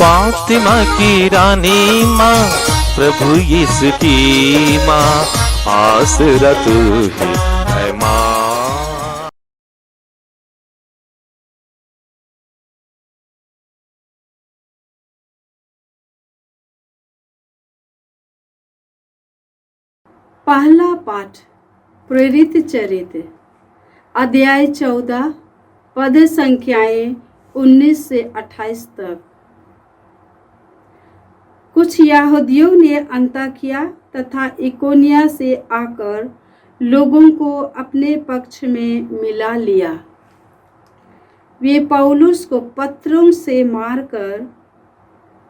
फातिमा की रानी माँ, प्रभु यीशु की माँ, आसरा तू ही है माँ। पहला पाठ प्रेरित चरित्र अध्याय 14 पद संख्याएं 19 से 28 तक। कुछ यहूदियों ने अंताकिया तथा इकोनिया से आकर लोगों को अपने पक्ष में मिला लिया। वे पौलुस को पत्थरों से मारकर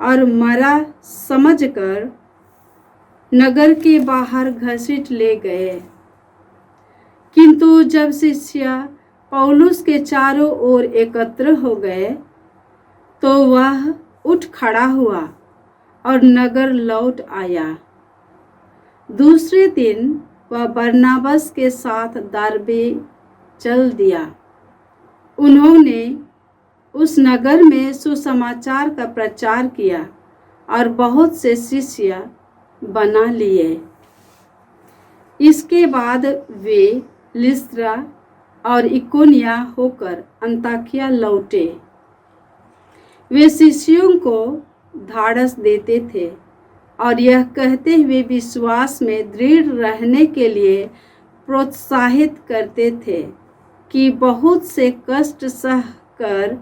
और मरा समझकर नगर के बाहर घसीट ले गए। किंतु जब शिष्य पौलुस के चारों ओर एकत्र हो गए तो वह उठ खड़ा हुआ और नगर लौट आया। दूसरे दिन वह बरनाबस के साथ दरबे चल दिया। उन्होंने उस नगर में सुसमाचार का प्रचार किया और बहुत से शिष्य बना लिए। इसके बाद वे लिस्त्रा और इकोनिया होकर अंताकिया लौटे। वे शिष्यों को धाड़स देते थे और यह कहते हुए विश्वास में दृढ़ रहने के लिए प्रोत्साहित करते थे कि बहुत से कष्ट सह कर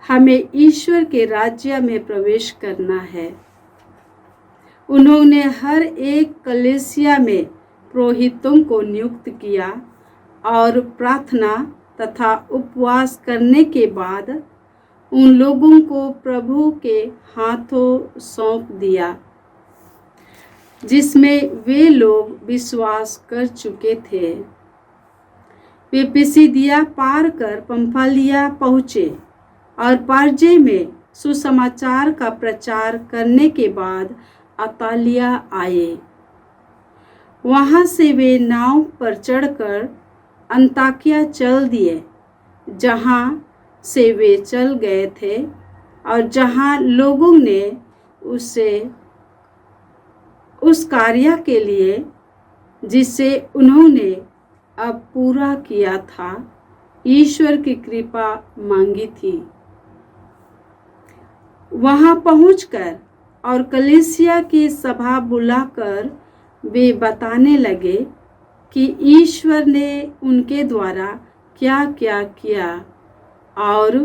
हमें ईश्वर के राज्य में प्रवेश करना है। उन्होंने हर एक कलीसिया में पुरोहितों को नियुक्त किया और प्रार्थना तथा उपवास करने के बाद उन लोगों को प्रभु के हाथों सौंप दिया जिसमें वे लोग विश्वास कर चुके थे। वे पिसिदिया पार कर पंफालिया पहुँचे और पर्जे में सुसमाचार का प्रचार करने के बाद अतालिया आए। वहां से वे नाव पर चढ़कर अंताकिया चल दिए, जहां से वे चल गए थे और जहां लोगों ने उसे उस कार्य के लिए जिसे उन्होंने अब पूरा किया था ईश्वर की कृपा मांगी थी। वहां पहुंचकर और कलीसिया की सभा बुलाकर वे बताने लगे कि ईश्वर ने उनके द्वारा क्या क्या किया और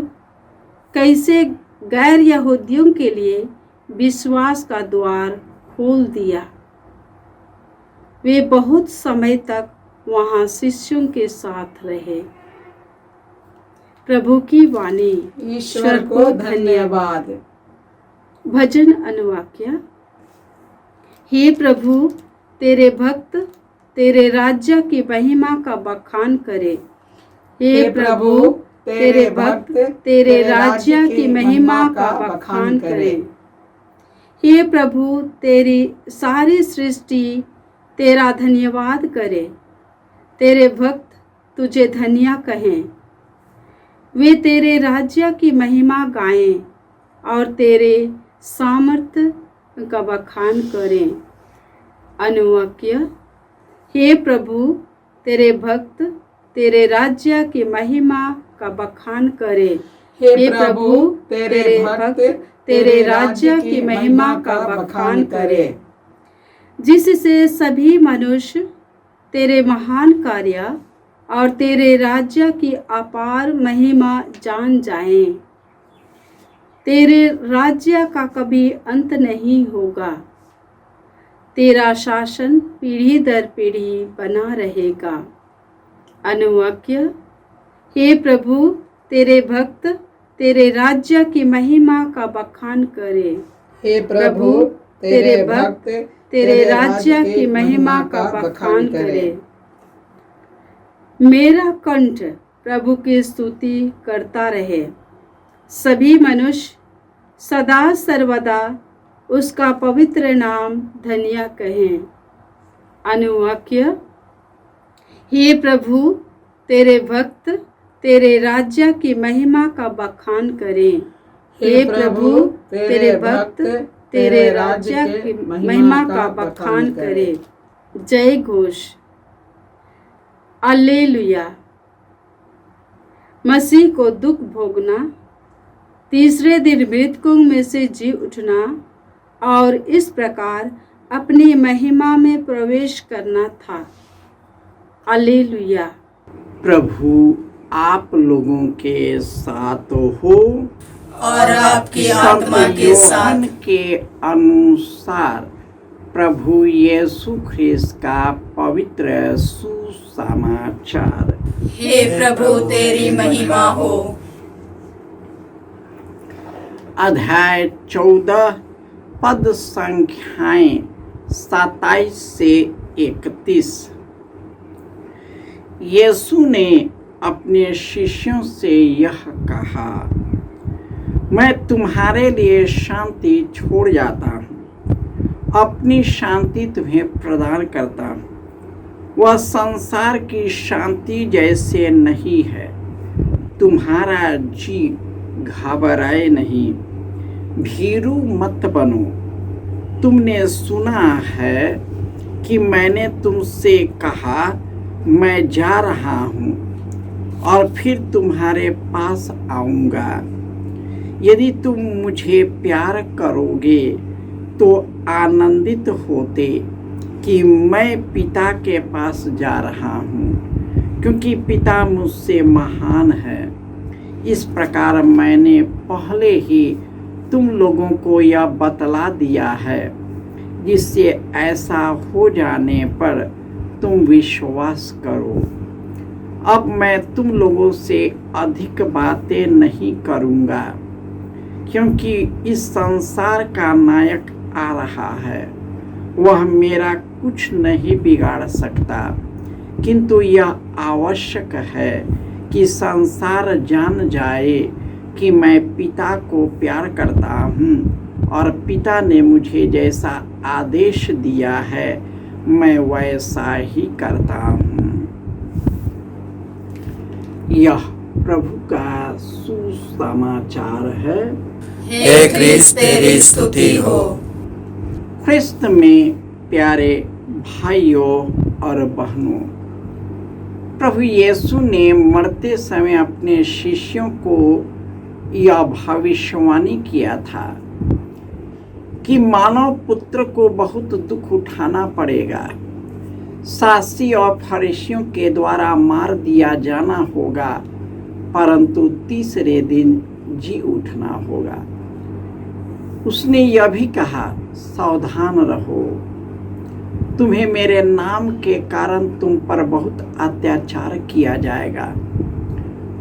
कैसे गैर यहूदियों के लिए विश्वास का द्वार खोल दिया। वे बहुत समय तक वहां शिष्यों के साथ रहे। प्रभु की वाणी। ईश्वर को धन्यवाद। भजन अनुवाक्य। हे प्रभु, तेरे भक्त तेरे राज्य की महिमा का बखान करे। हे प्रभु, तेरे भक्त तेरे राज्य की महिमा का बखान करे। हे प्रभु, तेरी सारी सृष्टि तेरा धन्यवाद करे। तेरे भक्त तुझे धन्य कहें। वे तेरे राज्य की महिमा गाएं और तेरे सामर्थ्य का बखान करें। अनुवाक्य। हे प्रभु, तेरे भक्त तेरे राज्य की महिमा का बखान करें। हे प्रभु, तेरे भक्त तेरे राज्य की महिमा का बखान करें, जिससे सभी मनुष्य तेरे महान कार्य और तेरे राज्य की अपार महिमा जान जाएं। तेरे राज्य का कभी अंत नहीं होगा। तेरा शासन पीढ़ी दर पीढ़ी बना रहेगा। अनुवाक्य। हे प्रभु, तेरे भक्त तेरे राज्य की महिमा का बखान करे। हे प्रभु, तेरे भक्त तेरे राज्य की महिमा का बखान करे। मेरा कंठ प्रभु की स्तुति करता रहे। सभी मनुष्य सदा सर्वदा उसका पवित्र नाम धन्य कहें। अनुवाक्य। हे प्रभु, तेरे भक्त तेरे राज्य की महिमा का बखान करें। हे प्रभु तेरे भक्त तेरे राज्य की महिमा का बखान करे। जय घोष। alleluia। मसीह को दुख भोगना, तीसरे दिन मृतकों में से जी उठना और इस प्रकार अपनी महिमा में प्रवेश करना था। alleluia। प्रभु आप लोगों के साथ हो और आपकी आत्मा के साथ। यूहन्ना के अनुसार प्रभु यीशु ख्रिस्त का पवित्र सुसमाचार। हे प्रभु तेरी महिमा हो। अध्याय 14 पद संख्याएं 27 से 31। यीशु ने अपने शिष्यों से यह कहा, मैं तुम्हारे लिए शांति छोड़ जाता हूँ, अपनी शांति तुम्हें प्रदान करता हूँ। वह संसार की शांति जैसे नहीं है। तुम्हारा जी घबराए नहीं, भीरू मत बनो। तुमने सुना है कि मैंने तुमसे कहा, मैं जा रहा हूँ और फिर तुम्हारे पास आऊँगा। यदि तुम मुझे प्यार करोगे तो आनंदित होते कि मैं पिता के पास जा रहा हूँ, क्योंकि पिता मुझसे महान है। इस प्रकार मैंने पहले ही तुम लोगों को यह बतला दिया है, जिससे ऐसा हो जाने पर तुम विश्वास करो। अब मैं तुम लोगों से अधिक बातें नहीं करूँगा, क्योंकि इस संसार का नायक आ रहा है। वह मेरा कुछ नहीं बिगाड़ सकता, किंतु यह आवश्यक है कि संसार जान जाए कि मैं पिता को प्यार करता हूँ और पिता ने मुझे जैसा आदेश दिया है मैं वैसा ही करता हूँ। यह प्रभु का सुसमाचार है। हे क्रिस्त तेरी स्तुति हो। ख्रिस्त में प्यारे भाइयों और बहनों, प्रभु यीशु ने मरते समय अपने शिष्यों को यह भविष्यवाणी किया था कि मानव पुत्र को बहुत दुख उठाना पड़ेगा, शास्त्री और फरीसियों के द्वारा मार दिया जाना होगा, परंतु तीसरे दिन जी उठना होगा। उसने यह भी कहा, सावधान रहो, तुम्हें मेरे नाम के कारण तुम पर बहुत अत्याचार किया जाएगा,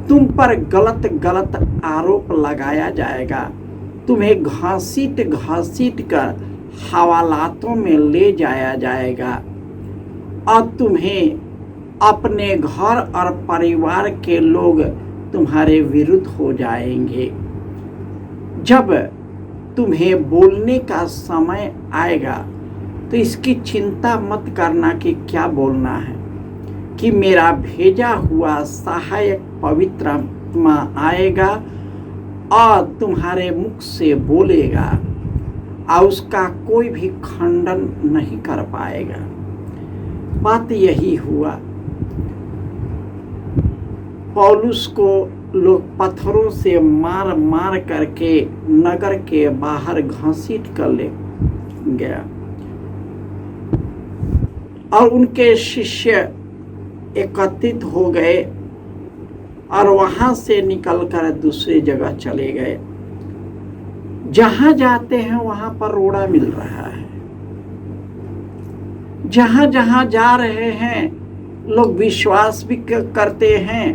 तुम पर गलत गलत आरोप लगाया जाएगा, तुम्हें घसीट घसीट कर हवालातों में ले जाया जाएगा और तुम्हें अपने घर और परिवार के लोग तुम्हारे विरुद्ध हो जाएंगे। जब तुम्हें बोलने का समय आएगा तो इसकी चिंता मत करना कि क्या बोलना है, कि मेरा भेजा हुआ सहायक पवित्र आत्मा आएगा और तुम्हारे मुख से बोलेगा और उसका कोई भी खंडन नहीं कर पाएगा। बात यही हुआ। पौलुस को लोग पत्थरों से मार मार करके नगर के बाहर घसीट कर ले गया और उनके शिष्य एकत्रित हो गए और वहां से निकलकर दूसरी जगह चले गए। जहां जाते हैं वहां पर रोड़ा मिल रहा है, जहां जहां जा रहे हैं लोग विश्वास भी करते हैं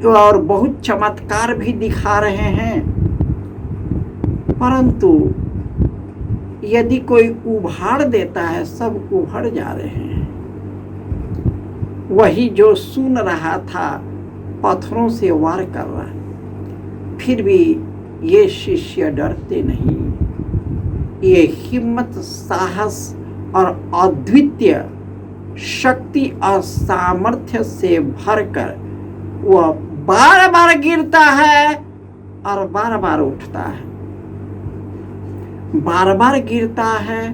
और बहुत चमत्कार भी दिखा रहे हैं, परंतु यदि कोई उभाड़ देता है सब उभड़ जा रहे हैं। वही जो सुन रहा था पत्थरों से वार कर रहा है, फिर भी ये शिष्य डरते नहीं। ये हिम्मत, साहस और अद्वितीय शक्ति और सामर्थ्य से भरकर वह बार बार गिरता है और बार बार उठता है, बार बार गिरता है,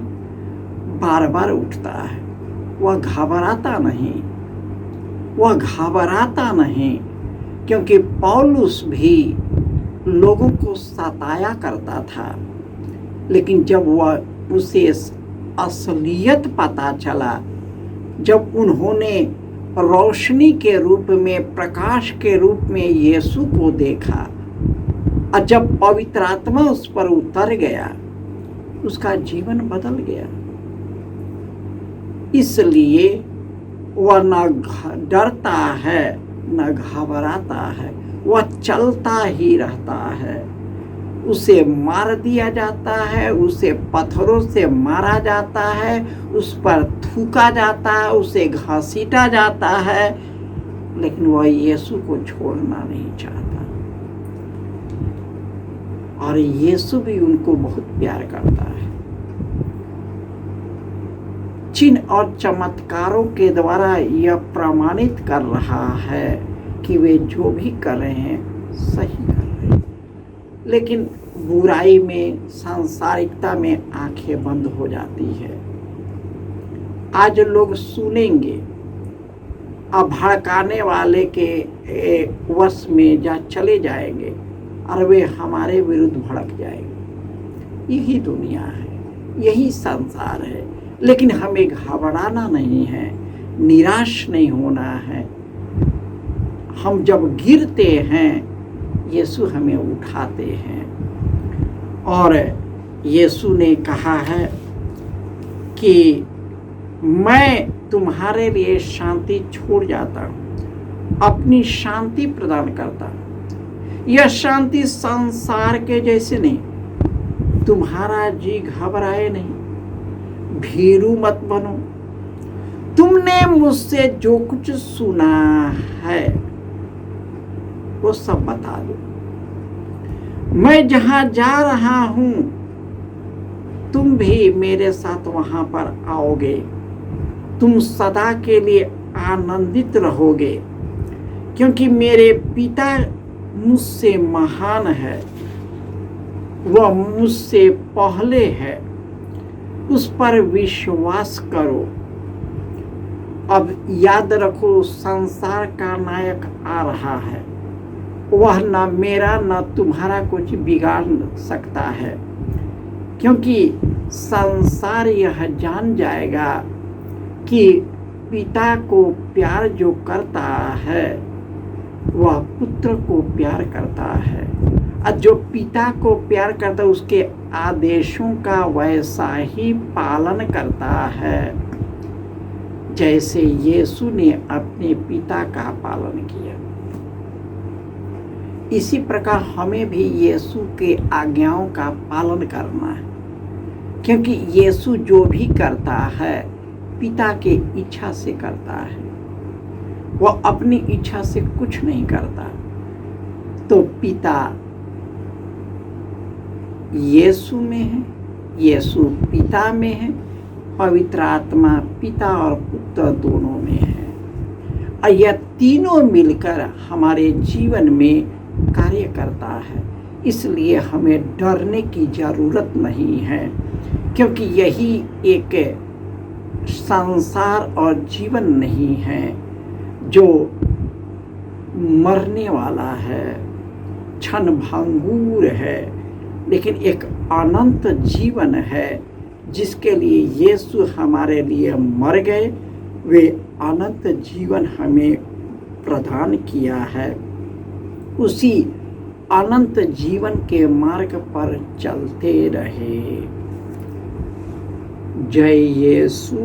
बार बार उठता है। वह घबराता नहीं, वह घबराता नहीं, क्योंकि पौलुस भी लोगों को सताया करता था। लेकिन जब वह उसे असलियत पता चला, जब उन्होंने रोशनी के रूप में, प्रकाश के रूप में यीशु को देखा, और जब पवित्र आत्मा उस पर उतर गया, उसका जीवन बदल गया। इसलिए वह न डरता है, न घबराता है, वह चलता ही रहता है। उसे मार दिया जाता है, उसे पत्थरों से मारा जाता है, उस पर थूका जाता है, उसे घसीटा जाता है, लेकिन वह यीशु को छोड़ना नहीं चाहता। और यीशु भी उनको बहुत प्यार करता है। चिन्ह और चमत्कारों के द्वारा यह प्रमाणित कर रहा है कि वे जो भी कर रहे हैं सही कर रहे हैं। लेकिन बुराई में, सांसारिकता में आंखें बंद हो जाती है। आज लोग सुनेंगे, अब भड़काने वाले के वश में जा चले जाएंगे और वे हमारे विरुद्ध भड़क जाएंगे। यही दुनिया है, यही संसार है। लेकिन हमें घबराना नहीं है, निराश नहीं होना है। हम जब गिरते हैं, यीशु हमें उठाते हैं। और यीशु ने कहा है कि मैं तुम्हारे लिए शांति छोड़ जाता हूँ, अपनी शांति प्रदान करता हूँ। यह शांति संसार के जैसे नहीं। तुम्हारा जी घबराए नहीं, भीरू मत बनो। तुमने मुझसे जो कुछ सुना है वो सब बता दो। मैं जहां जा रहा हूं, तुम भी मेरे साथ वहां पर आओगे। तुम सदा के लिए आनंदित रहोगे, क्योंकि मेरे पिता मुझसे महान है, वह मुझसे पहले है। उस पर विश्वास करो। अब याद रखो, संसार का नायक आ रहा है। वह न मेरा न तुम्हारा कुछ बिगाड़ सकता है, क्योंकि संसार यह जान जाएगा कि पिता को प्यार जो करता है वह पुत्र को प्यार करता है, और जो पिता को प्यार करता है उसके आदेशों का वैसा ही पालन करता है जैसे यीशु ने अपने पिता का पालन किया। इसी प्रकार हमें भी यीशु के आज्ञाओं का पालन करना है, क्योंकि यीशु जो भी करता है पिता के इच्छा से करता है। वह अपनी इच्छा से कुछ नहीं करता। तो पिता यीशु में है, यीशु पिता में है, पवित्र आत्मा पिता और पुत्र दोनों में है, और यह तीनों मिलकर हमारे जीवन में कार्य करता है। इसलिए हमें डरने की जरूरत नहीं है, क्योंकि यही एक संसार और जीवन नहीं है जो मरने वाला है, क्षण भंगुर है, लेकिन एक अनंत जीवन है जिसके लिए यीशु हमारे लिए मर गए। वे अनंत जीवन हमें प्रदान किया है। उसी अनंत जीवन के मार्ग पर चलते रहे। जय यीशु।